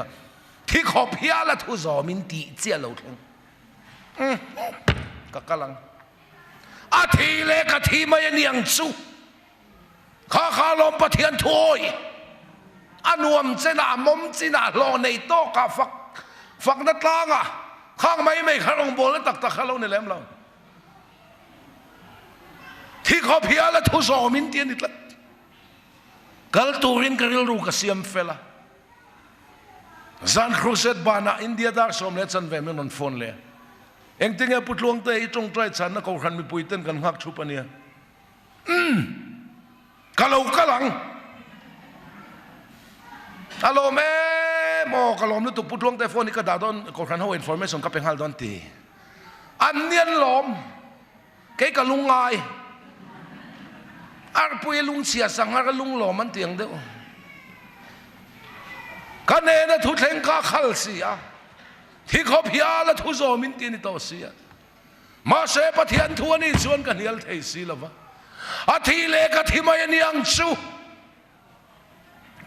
ที่ขอบเพียละทุจอมินตีเจียเราแข่งก็กำลังอาทีเล็กอาทีไม่ยังสู้ ข้าลมปะเทียนถอยอันวมเจน่ามมจีน่าโลในโตกาฝักนัดลางอ่ะข้างไม่ข้าลงโบแล้วตักข้าลงในแหลมเราที่เขาเพียแล้วทุสอมินเตียนิดละกัลตูรินกัลรูกัสยามเฟล่าซันครูเซตบานาอินเดียดาร์สมเลสันเวมินนฟอนเลยเอ็งติงเอปุตลวงเตยจงใจฉันนักเขาขันมีปุยเต้นกันหักชุบอันเนี้ยกะโลกะหลังฮัลโหลแม่หมอกะโลมนี่ตุกปุตลวงเตยฟอนนี่ก็ด่าดอนเขาขันเขาอินฟอร์เมชั่นก็เป็นฮัลดอนตีอันเนียนหลอมเกยกะลุงไงอาร์ปุยลุงเสียสังหารลุงหลอมมันเตียงเดียวกันเองนะทุเทงก้าขัลเสียที่เขาพิอาละทุโซมินตีนิโตเสียมาเสพเทียนทัวนี่ชวนกันเฮียลเทสีละวะอาทิเลกที่มายันยังชู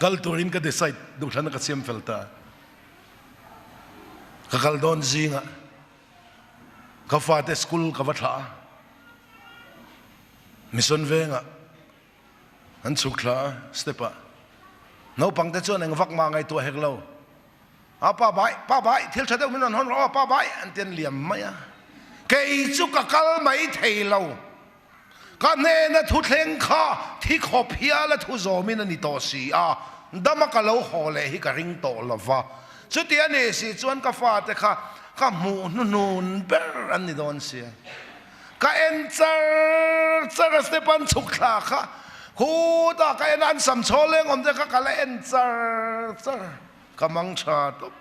กัลตูรินก็เดซัยดูท่านก็เสียมเฟลตากัลดอนซิงะกัฟาเตสคูลกัวัฒามิสอนเวงะอันสุขลาสเตปะน้องปังแต่ชวนเองวักมาไงตัวเฮกโลป้าใบเที่ยวชาเดมินนฮอนรอป้าใบอันเตียนเหลี่ยมไหมอ่ะเกยจุกกัลไม่เทโลก็เนนทุเทงข้าที่ขบเฮียและทุโซมินนิโตสีดามกะโลฮอเลฮิกะริงโตลาวะสุดที่อันนี้สิชวนกาฟาเตข้ามูนูนเบอร์อันนี้โดนเสียก็เอ็นเซอร์สเตปันสุขลาค่ะฮูตาก็เอ็นอันสัมโชเลงอมเด็กก็เลยเอ็นเซอร์กำมังชาตบ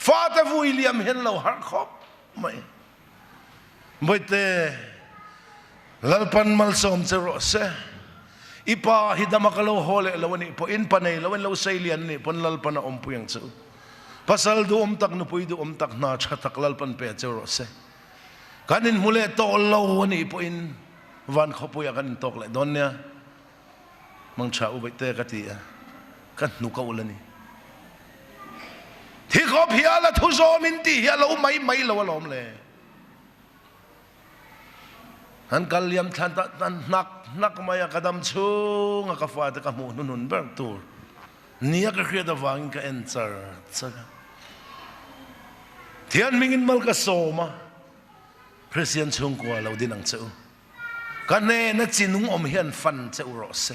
ฟาเตวิลเลียมเห็นเราหักคบไม่เตะลัลปันมัลสมเจรสอีป้าฮิดามากะโลฮอเลลวันนี้พออินปันเอลวันเราเซเลียนนี่พันลัลปันอมพุยังเจ้าภาษาดูอมตักนุปุยดูอมตักนาชะตักลัลปันเปเจรสกันอินมุเลโตลาวันนี้พออินวันเขาปุยกันตกเลยดอนเนี่ยมังชาอุบัติเตะกันที่กันนุกเอาเลยนี่ที่เขาพิอาละทุโซมินตีเฮียเราไม่เราล้อมเลยฮันกัลยมทันนักมายากระดมชูงกฟ้าตะกมูนุนเบิร์ตูนี่ก็คือตะวังก็เอ็นเซอร์ที่อันมิงินมัลก็โซมาพระเสียนชงกว่าเราดินังเจ้ากันเนนัดจินุงอมเฮียนฟันเจ้ารอเซ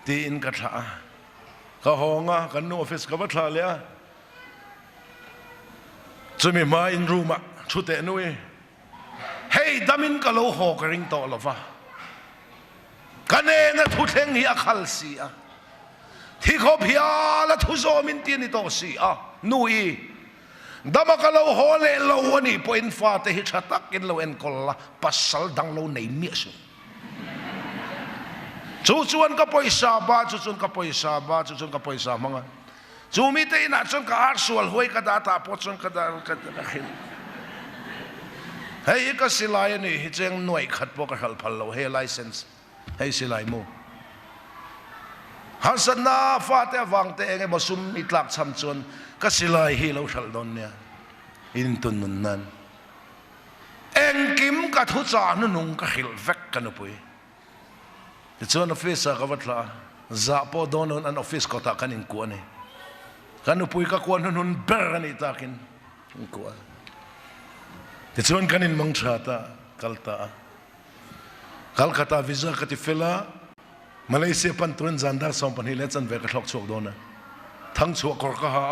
ที่อินกระทาก็ห้องกันโนออฟฟิศกับวัดทาเลยจะมีมาอินรูมะชุดเตนุยเฮ้ยดามินก็โลหอกริงโตลวะกันเองนะทุเทงฮีอาคัลซีที่เขาพิอาละทุโซมินตีนิโตซีนุยดามากะโลหอเลโลวันนี้พออินฟาเตหิชะตักอินโลเอ็นกอลละปัสสัลดังโลในเมียสุจู่ๆก็ปล่อยซาบะจู่ๆก็ปล่อยซาบะจู่ๆก็ปล่อยซามังจู่มีแต่อินะจู่ๆก็อาร์สวลหวยกระดาษปอดจู่ๆก็ดาหินเฮ้ยก็สิลายนี่เจงหน่วยขัดพวกขัดพัลโลเฮ้ยไลเซนส์เฮ้ยสิลายมูฮัสนาฟาเตวังเตงไอ้บสุมอิตลักชัมชนก็สิลายฮีเราชัลดอนเนี่ยอินตุนนุนนั้นเอ็งกิมกัทุจานุงก็ฮิลเวกกันอุปยที่ชวนออฟฟิศก็วัดละจะพอโดนอันออฟฟิศก็ตากันอินกวนนี่กันอุปยก็กวนนุนเบอร์นี่ตากินอินกวนที่ชวนกันอินมังชาตาคัลคาตาวิซากติฟิลามาเลเซียปันตุนจันดาร์สองปันฮิเลจันเวกทอกชวกโดนทั้งชวกกอร์กฮา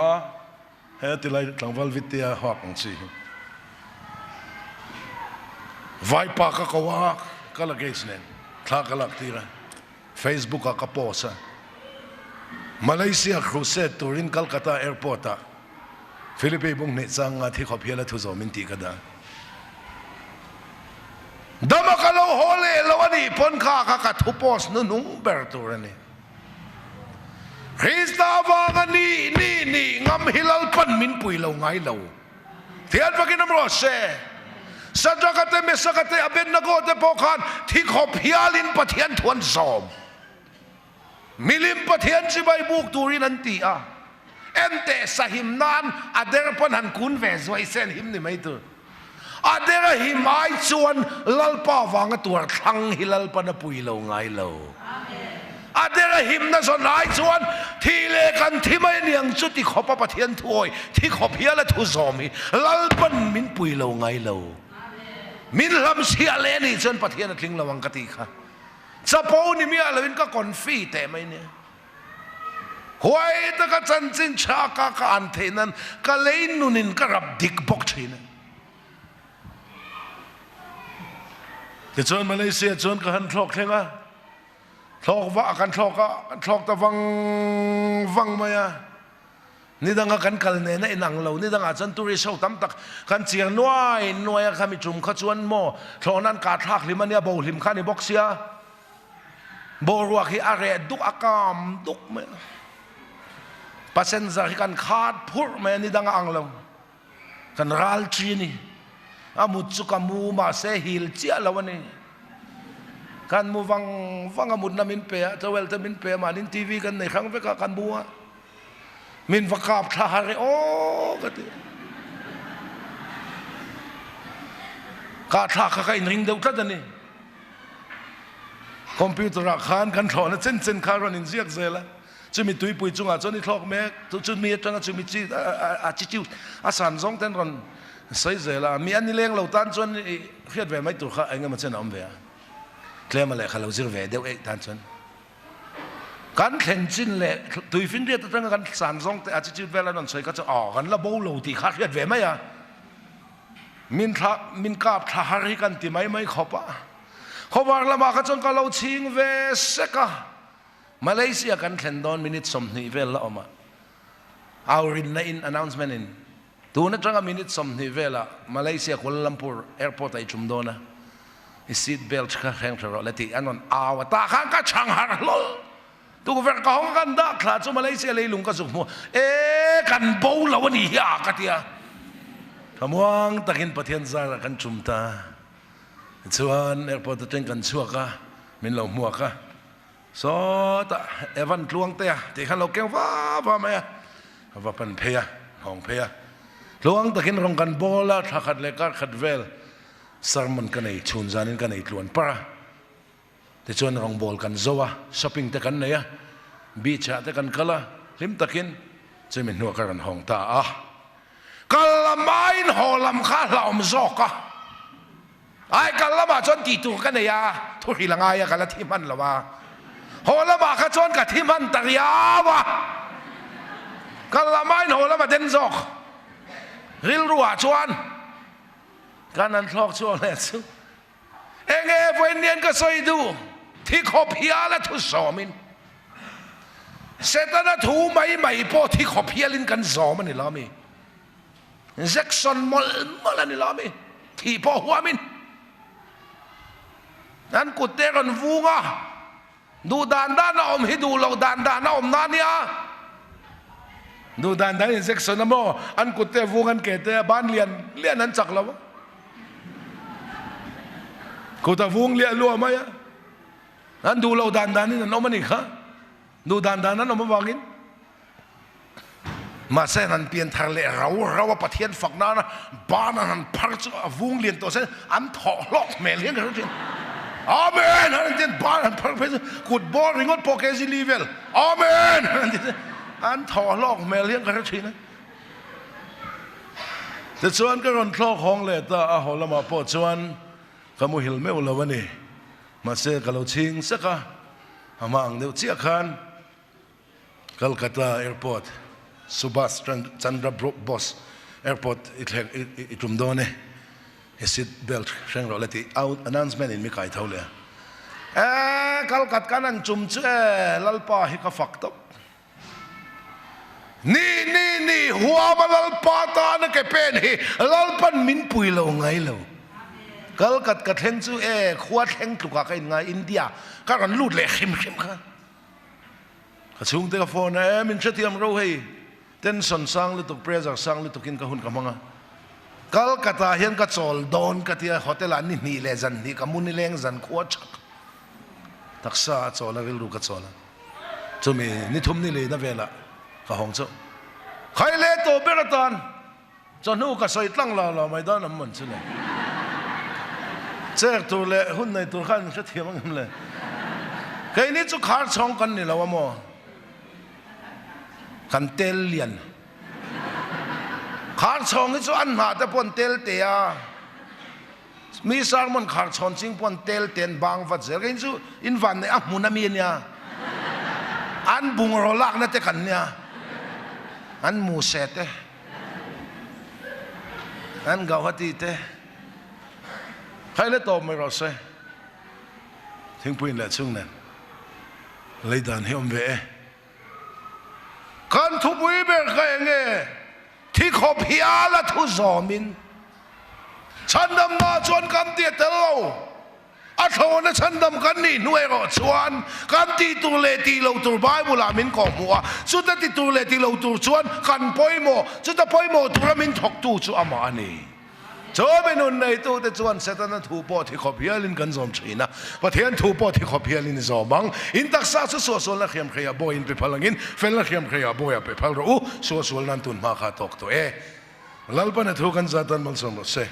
เฮติไลหลังวัลวิทยาหอกสิไวปากก็ว่าก็ละเกสเนนท้าก็ลักทีละเฟซบุ๊กก็โพสมาเลเซียครูเซตตุรินคัลคาตาแอร์พอร์ตฟิลิปปินส์บุ้งเนจังที่เขาเพียรทุจมินตีกันได้ดามากะโลฮอเลลวันนี้พนข้ากัดทุบโพสนุงเบอร์ตูรนี่คริสตาวังนี่งามฮิลลปันมินปุยเราไงเราเทียนพระกินน้ำรอเซ่สัจกะเตเมสกะเตอเบนนโกเตปอคานที่ขบพิอาลินปะเทียนทวนสอมมิลิมปะเทียนสิใบบุกตูรินันตีเอ็นเตสหิมนานอเดรปันหันคุณเวสไวเซนหิมนี่ไม่ตัวอาเดรหิมายชวนลัลป้าวังตัวทั้งฮิลัลปันปุยเราไงเรา ละหิมนะส่วนหลายส่วนที่เลกันที่ไม่เนียงจุดที่ขบประเทียนถวยที่ขบเพียละทุสอมีลัลปันมินปุยเราไงเรามินลำเสียเลนี่จนประเทียนทิ้งระวังกติค่ะจะปูนี่มีอะไรก็ก่อนฟีแต่ไม่เนี่ยหวยตะกัจันจินชากาการเทนันก็เลยนุนินก็รับดิกบกทีนะแต่จนมาเลเซียจนก็หันทอกเท่งอ่ะทอกว่ากันทอกก็ทอกตะวังมาอ่ะนี่ดังกันกัลเนนะนังเรานี่ดังอาจารย์ตุริโชตั้มตักกันเสียงน้อยข้ามีจุ่มข้าชวนโม่ทอนั้นกาทักลิมันเนี่ยบ่ลิมข้าในบ็อกเซียบ่รัวที่อะไรดุกอากามดุกมั้ยปัสเซนซาที่กันขาดพูดมั้ยนี่ดังอังเรากันรัลชีนี่อามุดสุกามูมาเซฮิลเจียละวันนี้กันมูวังอามุดนามินเปียจะเวลจะมินเปียมาลินทีวีกันในครั้งเวกกันบัวมินวักาบทหารโอ้ก็ตีกาทักข้าอินริงเดียวกันนี่คอมพิวเตอร์ขานกันถอนเส้นคารอนินเสียกเซละจะมีตุยปุยจุงอาจจะนี่ทอกแม่จะมีจังจะมีจีอาจิจิวอาสานสองเต้นรอนใส่เซละมีอันนี้เลี้ยงเราตันจนเครียดแหวนไม่ตัวข้าเองมันจะน้ำแหวนเคลียร์มาเลยข้าเราซื้อแหวนเดียวเองตันจนการแข่งจินเลยตุยฟินเดียตั้งกันสานสองแต่อาจิจิวเวลานั่นใส่ก็จะออกกันแล้วโบลูที่ข้าเครียดแหวนไหมอ่ะมินกาบทหารกันที่ไม่ขอบอ่ะเขาบอกละมาขจนก็เราชิงเวสกะมาเลเซียกันแข่งดอนมินิทสมนิเวลละออกมาเอารินในอิน announcement อินตัวนั้นจังมินิทสมนิเวลละมาเลเซียกัวลาลัมพูร์แอร์พอร์ตไอจุมโดนะอิสิทเบลช์ก็แข่งทะเลาะและที่อันนั้นอาวตาข้างก็ช่างหาร์ลตัวเวรกองกันดักขลาดจนมาเลเซียเลยลุงก็สุกมัวกันโบลวันนี้ยากกันเดียทำวังตะกินประเทศซาร์กันจุมตาส่วนแอร์พอร์ตเต็งกันชัวกะมินเหล่ามัวกะสอตะเอวันลวงเตะที่ขันเราเก่งฟ้าไหมอะว่าเป็นเพียห้องเพียลวงตะกินรองกันโบลาทักขัดเล็กขัดเวลสารมันกันไอชุนจานินกันไอลวนปะแต่ชวนรองบอลกันโซวะช้อปปิ้งตะกันเนี่ยบีชตะกันกะละลิมตะกินจะมีหัวกันห้องตาอ่ะกะละไม่หอลำข้าเหล่ามันซอกะไอ้กันละมาจนตีตัวกันเนี่ยทุกทีละไงกันละที่มันละว่าหอละมาขจนกับที่มันตะยาวะกันละไม่หอละมาเด่นซอกริลรัวชวนการนั้นทอกชวนเลยซึ่งเองเวนเนียนก็สวยดูที่ขบเพียและทุสอมินเสร็จแล้วถูไม่พอที่ขบเพียลินกันซอมันนี่ล้อมีแจ็คสันมอลนี่ล้อมีที่พอหัวมินนั่นกุเตกันฟูงะดูด้านอมให้ดูเราด้านอมนั่นเนี่ยดูด้านอินเซ็กซ์นะโมอันกุเตฟูงันเกตบ้านเลียนนั้นจักแล้วกุเตฟูงเลียรัวไหมอ่ะอันดูเราด้านนี่นั่นเอามันอีกฮะดูด้านนั้นเอามาวางอินมาเส้นนั้นเปลี่ยนทางเลยเราว่าประเทศฝักนั้นนะบ้านนั้นพักจะฟูงเลียนตัวเส้นอันถอดล็อกแม่เลี้ยงกันทุกทีอาเมนอันนี้บ้านพักเพชรกุดบอลริงอตโปเกซิลีเวลอาเมนอันถอดล็อกแม่เลี้ยงกันทุกทีนะแต่ส่วนก็รอนคลอกของเลยแต่อาหละมาพอส่วนขโมยหิลเมลละวันนี้มาเสกเราชิงสักอามังเดียวเชียคันกัลกัตตาแอร์พอร์ตสุบาสจันทร์บอสแอร์พอร์ตอีจุมโดนเนี่ยสิทธิ์เบลช์เชิงเราเลยที่เอา announcement นี่มีใครเท่าเลยกัลกัตกันนั่นจุมเจ้ลัลปาฮิกฟักตบนี่หัวมันลัลปาตานะแกเป็นฮีลัลปันมินปุยเราไงเรากัลกัตกัดเฮงจูขวดเฮงถูกกับใครไงอินเดียก็รันลูดเละเข้มค่ะกระชุ่มเตะฟอนมินเชติยมเราให้เต้นสนสังหรือตุกเปรย์จากสังหรือตุกินกับหุ่นกับมังกัลกัตาเห็นกัดโซลโดนกัดที่โฮเทลอันนี้เลจันนี่กับมุนีเลงจันขวดชักทักษะโซลาวิลรูกัดโซลจะมีนิทุมนี่เลยนะเวลาข้าห้องเจ้าใครเล่ตัวเบรตันจนหูกัดใส่ตั้งเราไม่ได้น้ำมันใช่ไหมเจ้าตัวเล่หุ่นในตัวข้างเสียทียมันเลย cái này chú khát xong cần này là gì mà cần tel liền khát xong cái chú ăn mà ta pon tel tê à mi sang mon khát xong chính pon tel tiền bang vật gì cái chú in van này muốn làm gì nha ăn bung rồi lạc nó te cần nha ăn mù sét te ăn gạo hạt te hay là tôm mày rồi say thiên pin là chung này lấy đàn hiệu về kan thu bui bê khai nghe thì khó pia là thu gió min chân đâm na chuan cam tiệt tơ lâu à thầu nó chân đâm cắn nỉ nuôi rồi chuan cam ti tu lệ ti lâu tu bai bu la min có mua chú ta ti tu lệ ti lâu tu chuan kan poi mo chú ta poi mo tu ra min thọc tu chú ama ani cho bên nôn này tôi để chuan sẽ ta thu bỏ thì khó pia linh gần dòm chỉ na và thiên thu bỏ thì khó pia linh dòm bằng in tác sa số số là khiêm khaya boy in pe palangin fel là khiêm khaya boy pe pal ro số số nan tun ma kha tok to lalpa na thu kan zatan mal som se